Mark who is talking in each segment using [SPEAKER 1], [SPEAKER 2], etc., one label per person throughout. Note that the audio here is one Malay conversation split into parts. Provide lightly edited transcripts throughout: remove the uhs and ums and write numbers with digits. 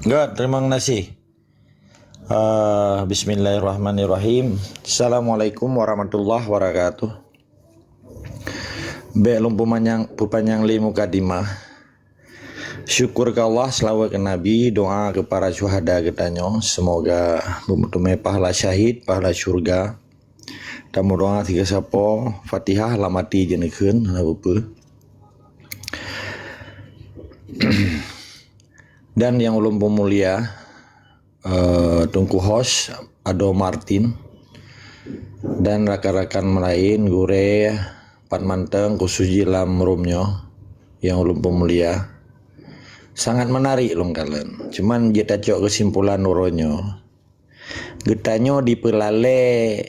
[SPEAKER 1] Enggak, terima kasih. Bismillahirrahmanirrahim. Assalamualaikum warahmatullahi wabarakatuh. Belum pupanyang limu kadimah. Syukur ke Allah, selawat ke Nabi, doa ke para syuhada ketanyo. Semoga mempunyai pahala syahid, pahala syurga. Dan doa tiga sapo, Fatihah lamati jenekun, apa. Dan yang ulum pemulia Tungku Host Ado Martin dan rakan-rakan lain Gure Pat Manteng khusus jilam rumnyo yang ulum pemulia sangat menarik long kalian. Cuman kita cok kesimpulan uronyo getanyo dipelale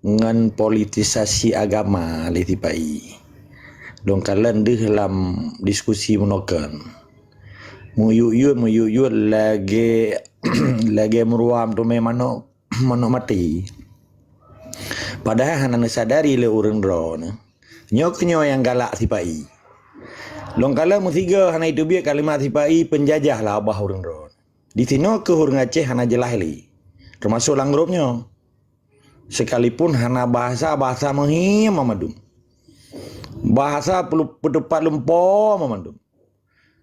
[SPEAKER 1] ngan politisasi agama litipai dong kalian di dalam diskusi menoken muyuyut lagi lagi meruam tu memang mano mati. Padahal hana sadari le urang drone. Nyoknyo yang galak sipai. Long kala musiga hana itu biar kalimat sipai penjajah lah abah urang drone. Di sini ke urang Aceh hana jelah li. Termasuk langrupnya. Sekalipun hana bahasa mahim mamadum. Bahasa pedepat lempo mamadum.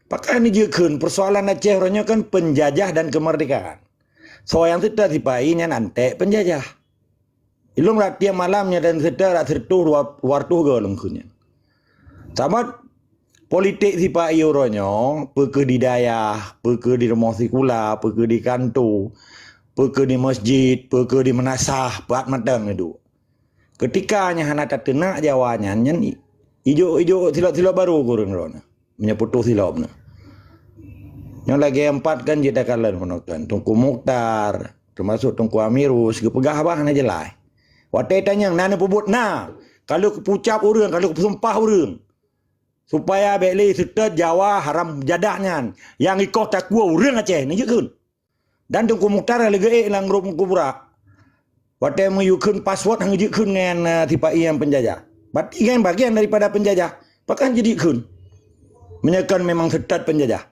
[SPEAKER 1] Pakai ini jeukun persoalan Aceh orangnya kan penjajah dan kemerdekaan. So yang tidak dipainya nanti penjajah. Ilung latihan malamnya dan sedar tertuh wartuh galungkunya. Sama politik dipai orangnya, pergi di dayah, pergi di rumah sikula, pergi di kantor, pergi di masjid, pergi di menasah, buat madang itu. Ketika hanya hana tak tenak jawanya, nyan ijo silap baru kurang rona. Menyeputuh silapnya. Yang lagi empat kan jeda kalian menekan Tungku Mukhtar termasuk Tungku Amirus kepegah abah na jelai. Watai tanya nana pebut na kalau kepucap urang kalau kesumpah urang supaya beli serta Jawa haram jadahnya yang ikut tak kuah urang Aceh ni jeukun. Dan Tungku Mukhtar lagi lang grup kubra. Watai meyukun password hang jeukun ngan tipai yang penjajah. Berarti kan bagian daripada penjajah. Pakan jadi kun. Menyekan memang setat penjajah.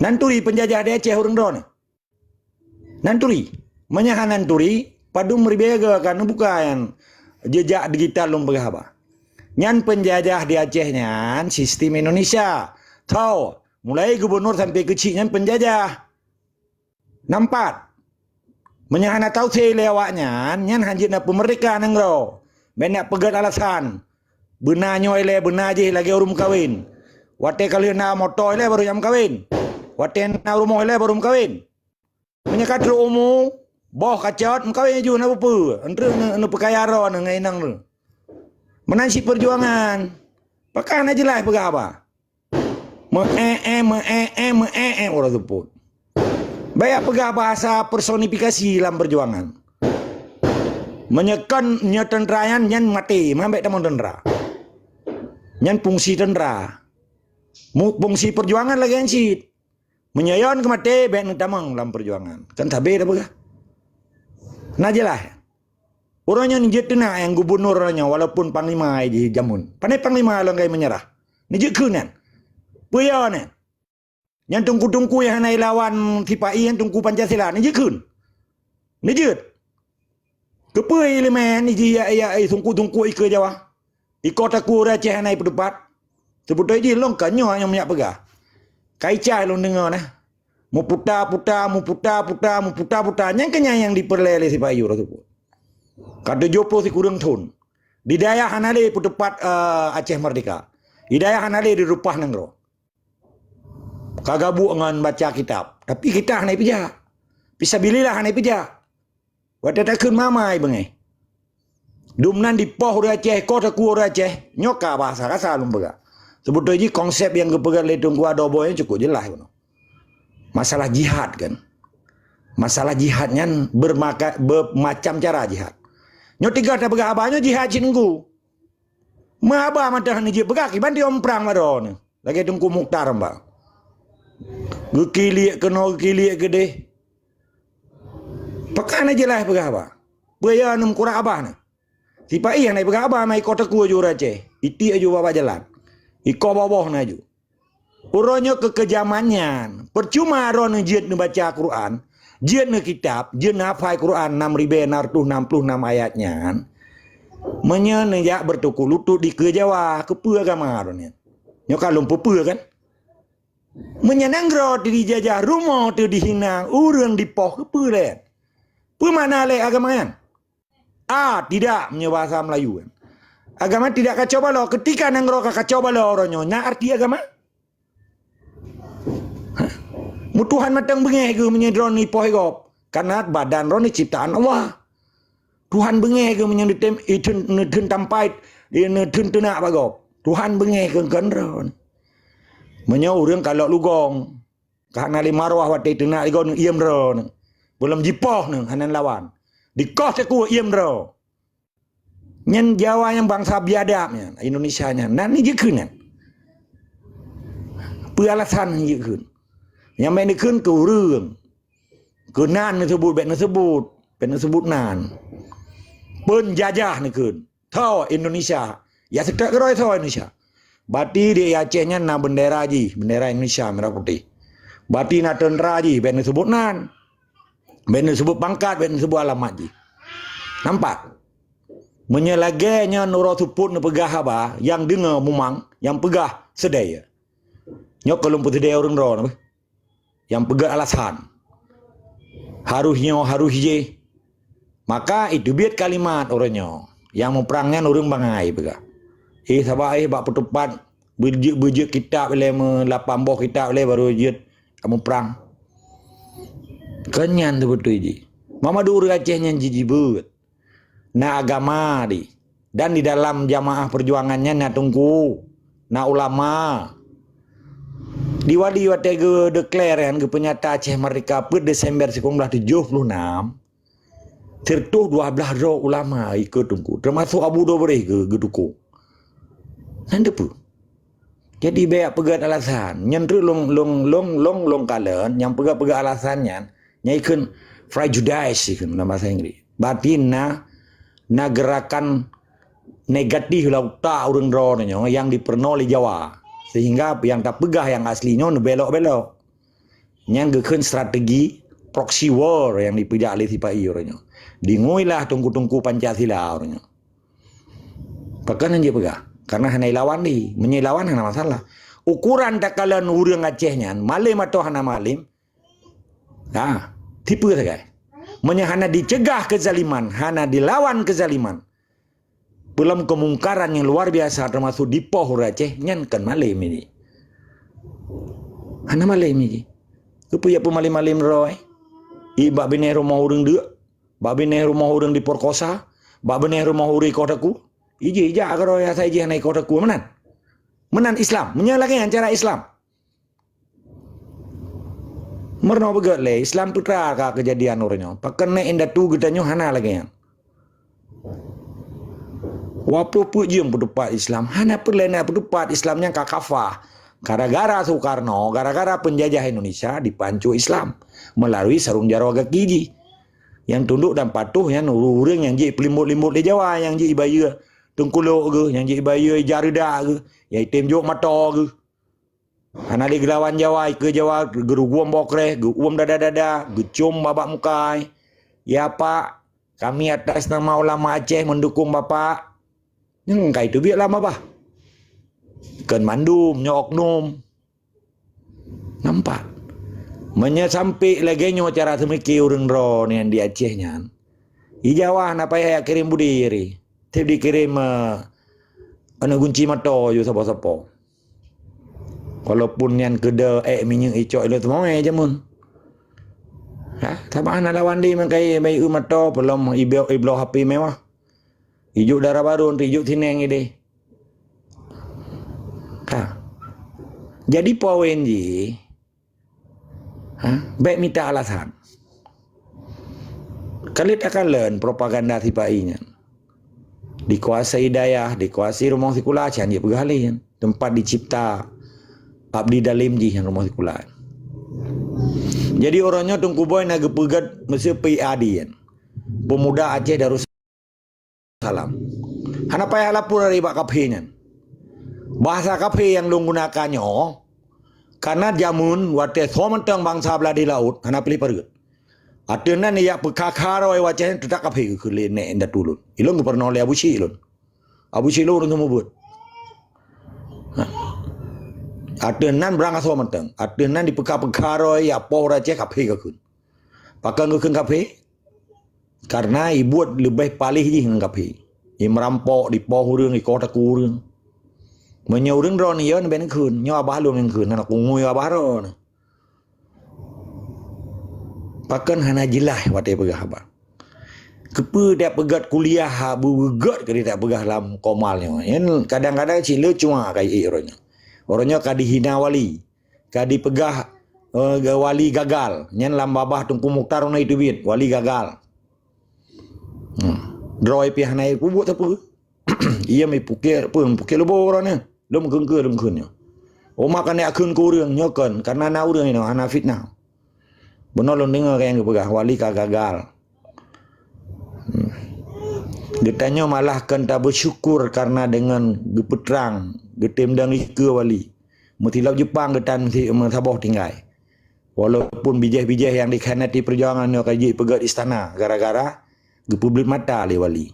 [SPEAKER 1] Nanturi penjajah di Aceh orang drone. Nanturi. Menyahan nanturi. Padum berbeza kan bukan jejak digital lom berapa. Nyan penjajah di Aceh nyan sistem Indonesia. Tahu. Mulai gubernur sampai kecil nyan penjajah. Nampak. Menyahan tahu saya lewatnya. Nyan hanjit na pemerdekaan nengro. Banyak pegat alasan. Benar nyoyle benar je lagi urum kawin. Wate kalian na motor le baru jam kawin. Wate na rumah le baru kawin. Menyekat umu boh kacot kawin ju na apa? Andre na perkaya ro na ngainang lu. Menansi perjuangan. Pakai na jelas pegah apa? Me orang sebut. Banyak pegah bahasa personifikasi dalam perjuangan. Menyekan nyetendrayan nyan mati, mambek tamon tendra. Nyan fungsi tendera. Fungsi perjuangan lagi ansit. Menyayon ke mati baik tamang dalam perjuangan. Kan tabe dah begah. Najelah. Orangnya nijit na yang gubernur orangnya walaupun panglima di jamun. Pandai panglima lang kay menyerah. Nijit kunan. Puyawan. Yang tungku-tungku yang hanai lawan tipai yang tungku Pancasila nijit kun. Nijit. Kepai elemen nijit ya tungku-tungku ike Jawa. Di kota kura Aceh naik berdebat. Sebetulnya dia long kanyo yang banyak pegah. Kaicai long dengar nah. Mu putar. Yang kenya yang diperlele si Pak Yura tu. Kada jopo si kurang tun. Di daya hanale berdebat Aceh Merdeka. Di daya hanale di rupah nengro. Kagabu dengan baca kitab. Tapi kita hanai pijak. Pisabilillah hanai pijak. Wadah takun mamai bengai. Dumnan di poh ura Aceh, kota ku ura Aceh, nyoka bahasa kasar lumbaga. Sebetulnya konsep yang kepegang le Tungku Adobo yang cukup jelas. Masalah jihad kan. Masalah jihadnya bermacam cara jihad. Nyotiga tak pegang abahnya jihad cinengku. Mabah mata ni je pegang kiban dia omprang madon. Lagi Tungku Mukhtar mbak. Gekilik gede. Pekan aja lah pegang abah. Buaya nem kurang abah ni. Tipai yang naik berapa mai kota ku aju Aceh. Iti aju bawa jalan. Iko bawah na aju. Uronyo kekejamannya. Percuma ron jid ne baca Quran, jid ne kitab, jid ne hafal Quran 6.666 ayatnya. Menyenyak bertukuk lutut di ke Jawa, ke pe agama ron ni. Nyo kalung pe kan. Menyenang ro di jajah rumah tu dihina, urang dipoh ke pe le. Pe mana le agama kan? Tidak punya bahasa Melayu kan. Agama tidak kacau balau. Ketika nangro kacau balau orangnya, nak arti agama? Mutuhan matang bengeh ke menyedron ni poh gop. Karena badan ron ni ciptaan Allah. Tuhan bengeh ke menyentem itun tampai itun tenak bagop. Tuhan bengeh ke ron. Menyo urang kalau lugong. Karena limarwah wate tenak igon iem ron. Belum jipoh nang hanan lawan. Di kos aku iem ron. Nyen Jawa yang bangsa biadabnya, Indonesianya. Nah ni je keun kan. Pe alasan je keun. Yang main dikeun ke urang. Ke nan tersebut, bet tersebut nan. Penjajah ni keun. Tau Indonesia. Ya sekat keroi tau Indonesia. Bati di Acehnya na bendera ji, bendera Indonesia merah putih. Bati na tentera ji, bet tersebut nan. Bet tersebut pangkat, bet tersebut alamat ji. Nampak? Menyelagainya nurut suput na pegah apa, yang dengar mumang, yang pegah sedaya. Nyok kalau sedaya orang ron apa? Yang pegah alasan. Harusnya harus je. Maka itu biat kalimat orangnya. Yang mau perangnya orang bangai pegah. Sabar bak petupat bejek kitab le melapam boh kitab le baru jet kamu perang. Kenyan tu betul je. Mama dur Acehnya jiji bet. Na agama di. Dan di dalam jamaah perjuangannya na tunggu. Na ulama. Di wadi wate ge declare ke penyata Aceh Merdeka per Desember 1976. Tertuh 12 roh ulama ikut tunggu. Termasuk Abu Dobreh ke dukung. Nanda pu. Jadi banyak pegat alasan. Nyentru long kalen yang pegat alasannya nyaikun prejudice ikun dalam bahasa Inggris. Batin na gerakan negatif lauta urang ronyo yang dipernoli Jawa. Sehingga yang tak pegah yang aslinya belok-belok. Yang gekeun strategi proxy war yang dipejak oleh sipai orangnya. Dinguilah tungku-tungku Pancasila orangnya. Pakan dia pegah. Karena hanai lawan ni. Menyilawan hana masalah. Ukuran takalan urang Acehnya. Malim atau hana malim. Tipu saja. Hana dicegah kezaliman. Hana dilawan kezaliman. Belum kemungkaran yang luar biasa termasuk di poh Aceh nyan kan malim ini. Hana malim ini. Kepuya pemalim-malim roy. Bak bine rumah urang deuk. Bak bine rumah urang diperkosa. Bak bine rumah urang kotaku. Ija kalau ya saya ija naik kotaku menan. Menan Islam, menyalahkan cara Islam. Merno begat le Islam putra ka kejadian orangnya. Pakai nek indah tu getanyo hana lagi yang. Wapu pujung berdepat Islam. Hana perlena berdepat Islamnya kafah. Gara-gara Soekarno, gara-gara penjajah Indonesia dipancu Islam melalui sarung jarawa gigi. Yang tunduk dan patuh yang urang yang je pelimut-limut di Jawa yang je ibaya tengkuluk ke, yang je ibaya jarida ke, yang item jok mata ke. Hana di gelawan Jawa ke Jawa geruguam bokre, geruguam dada-dada, gecum babak mukai. Ya Pak, kami atas nama ulama Aceh mendukung Bapak. Yang kai tu biar lama bah. Ken mandum nyok oknum. Nampak. Sampai lagi nyo cara semiki urang ron yang di Acehnya. Di Jawa napa ya kirim budiri. Tip dikirim ana kunci mata yo sapa-sapa. Walaupun yang keda minyak icok itu semua jamun. Tapi anak lawan di mengkai mai mata belum iblo HP mewah. Ijuk darah baru untuk ijuk tineng ini. Jadi poin ji. Baik minta alasan. Kali akan learn propaganda tipainya. Dikuasai daya, dikuasai rumah sekolah can dia pegalih. Tempat dicipta abdi dalim ji yang rumah sekolah. Jadi orangnya tungku boy nak gepegat mesti PAD kan. Pemuda Aceh Darussalam. Hana payah lapor dari Pak Kaphinya. Bahasa Kaphi yang dong gunakannya karena jamun wate somantang bangsa belah di laut hana pilih pergut atunan ya pekakaro wajah tidak kape ke lene enda tulun ilon ku pernah le abu shi lo urun buat atunan berangkat somantang atunan di pekakaro ya pora je kape ke kun pakan ke kun kape karena ibuat lebih palih je dengan kape merampok di pohurung di kota kurung menyurung ron ya ben kun nyo abah lu men kun anak ngui abah ron pakan hana jelah wate pegah abah kepe dia pegat kuliah habu begat ke dia pegah lam komalnya yen kadang-kadang cile cuma kai orangnya orangnya kadi hina wali kadi pegah wali gagal nyen lam babah tungku muktar na itu bit wali gagal droi pi hanai ku buat apa ia mai pukir pun pukir lobo orangnya lom keungkeunnya o makan ya keun kurang nyokan karena na urang ini ana fitnah benar lo dengar yang pegah wali gagal ditanya malah kan tak bersyukur karena dengan gepetrang getem dan ke wali mutilap Jepang getan sabah tinggal walaupun bijah-bijah yang dikhianati perjuangan kaji pegat istana gara-gara gepublik mata le wali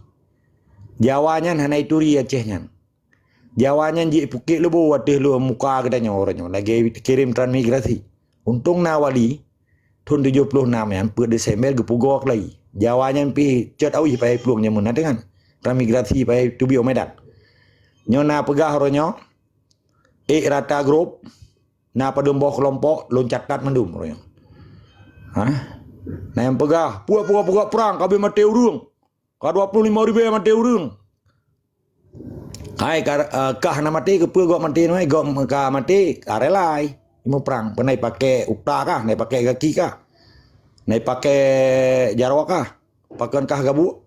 [SPEAKER 1] Jawanya hana ituri Acehnya Jawanya ji pukit lebo wadih lu muka katanya orangnya lagi kirim transmigrasi untung na wali tahun 76 yang per Desember gepugok lagi Jawanya pi cet awi pai pluangnya mun dengan transmigrasi pai Tubio Medan nyona pegah orangnya rata grup na padumboh kelompok loncatkat mendum orangnya nah yang pegah puak perang kabe mati urung ka 25,000 mati urung hai kah na mati ke gok mati noi gok ka mati karelai mau perang penai pakai ukta kah nai pakai gaki kah nai pakai jarwa kah pakan kah gabu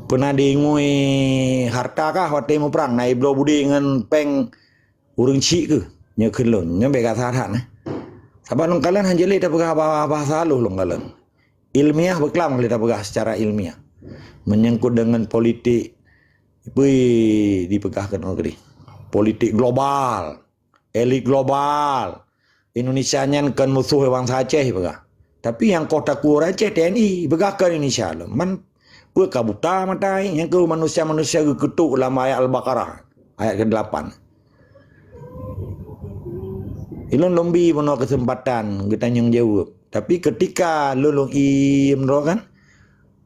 [SPEAKER 1] pernah diingui harta kah wate mau perang nai bro budi dengan peng urung ci ke nya keun lon nya be ka sahan saban long kalian hanjeli ta pegah bahasa lu long kalian ilmiah beklam li ta pegah secara ilmiah menyangkut dengan politik dipegahkan negeri politik global elit global Indonesia nyan kan musuh bangsa Aceh pegah tapi yang kota kur Aceh TNI begahkan Indonesia lo man pe kabuta matai yang ke manusia-manusia ketuk dalam ayat Al-Baqarah ayat ke-8 ilon lombi mono kesempatan kita nyong jawab tapi ketika lulung imro kan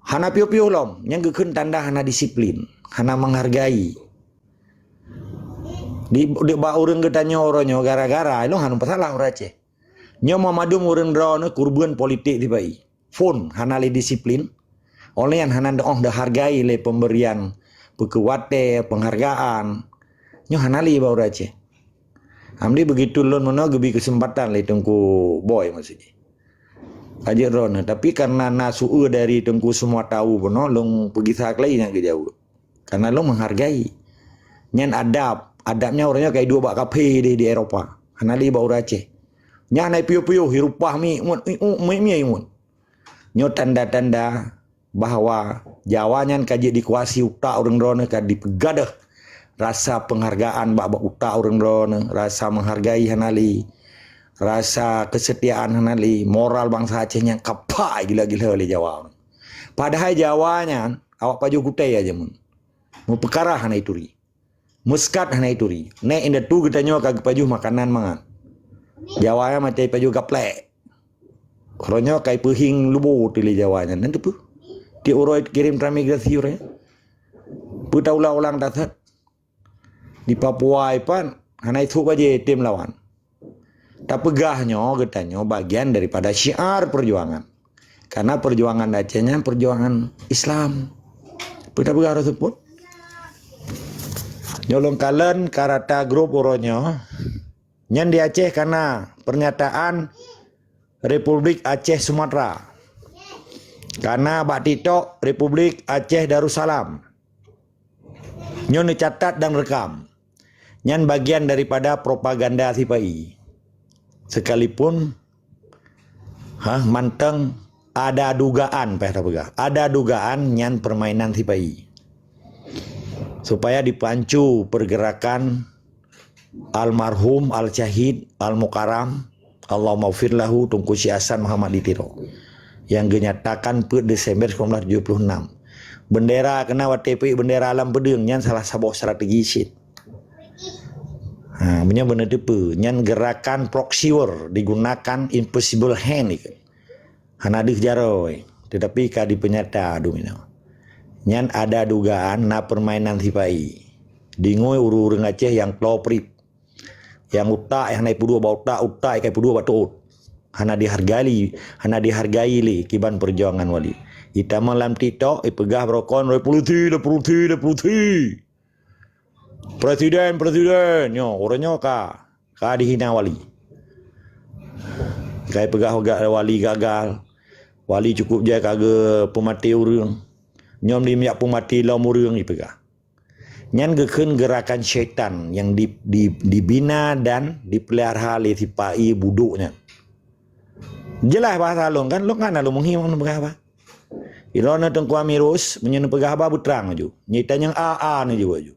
[SPEAKER 1] hana piu-piu lom yang keun tanda hana disiplin hana menghargai di ba urang getanya oronyo gara-gara lo hanu pasalah ora Aceh nyo mamadum urang drone kurban politik di bai phone hana le disiplin oleh yang hana dah hargai le pemberian pekewate penghargaan nyo hana li ba ora Aceh amdi begitu lon mono gebi kesempatan le tengku boy maksudnya aja ron tapi karena nasu dari tengku semua tahu bono long pergi sak lain yang jauh karena lo menghargai nyan adabnya orangnya kayak dua bak kafe di Eropa hanali bau Aceh nyanai piu-piu hirupah mi imun nyo tanda-tanda bahwa Jawa nyan kaji dikuasi ukta orang drone ka dipegadah rasa penghargaan bak ukta orang drone rasa menghargai hanali rasa kesetiaan hanali moral bangsa Aceh yang kapai gila-gila oleh Jawa padahal Jawanya awak paju kutai aja mun mu perkara hana ituri muskat hana ituri ne inda tu kita nyo kag paju makanan mangan Jawanya macai paju gaplek kronyo kai pehing lubu tili Jawanya nanti pu ti uroi kirim transmigrasi urang pu ulang dasar di Papua ipan hana itu aja tim lawan tak pegahnya getanyo bagian daripada syiar perjuangan karena perjuangan Acehnya perjuangan Islam kita pegah tersebut nyolong kalen karata grup uronyo nyan di Aceh karena pernyataan Republik Aceh Sumatera karena Bak Tito Republik Aceh Darussalam nyon dicatat dan rekam nyan bagian daripada propaganda sipai sekalipun manteng ada dugaan ada dugaan nyan permainan sipai supaya dipancu pergerakan almarhum al-syahid al-mukaram Allah maufir lahu Tunku Syiasan Muhammad Ditiro yang dinyatakan per Desember 1976. Bendera kena WTP bendera alam pedeng nyan salah sebuah strategi sit. Punya benar depe nyan gerakan proxy war digunakan impossible hand ikan. Hanadih jaroi tetapi kadi penyata domino. Nyan ada dugaan na permainan sipai. Dingoi urung Aceh yang kloprip. Yang utak yang naik pudua bau utak ikai pudua batu. Hana dihargai li kiban perjuangan wali. Ita malam titok ipegah berokon roi puluti. Presiden nyo orangnya ka dihina wali. Kai pegah wali gagal. Wali cukup je kagak pemati urang. Nyom dimiak pemati lam urang ipegah. Nyan geken gerakan syaitan yang dibina dan dipelihara oleh sipai buduknya. Jelas bahasa long kan lu menghim pegah apa? Ilona Tengku Amirus menyen pegah apa butrang aju. Nyita yang AA ni juga aju.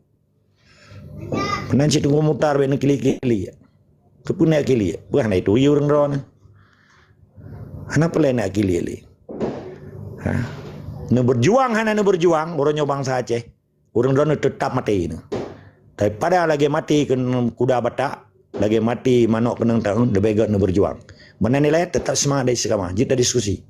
[SPEAKER 1] Nanti tunggu mutar ben kili-kili. Kepuna kili. Bukan na itu urang ron. Hana pele nak kili li. Berjuang orangnya bangsa Aceh. Orang ron tetap mati ni. Daripada lagi mati kena kuda batak, lagi mati manok kena tahun lebih baik nak berjuang. Mana nilai tetap semangat dari sekarang. Kita diskusi.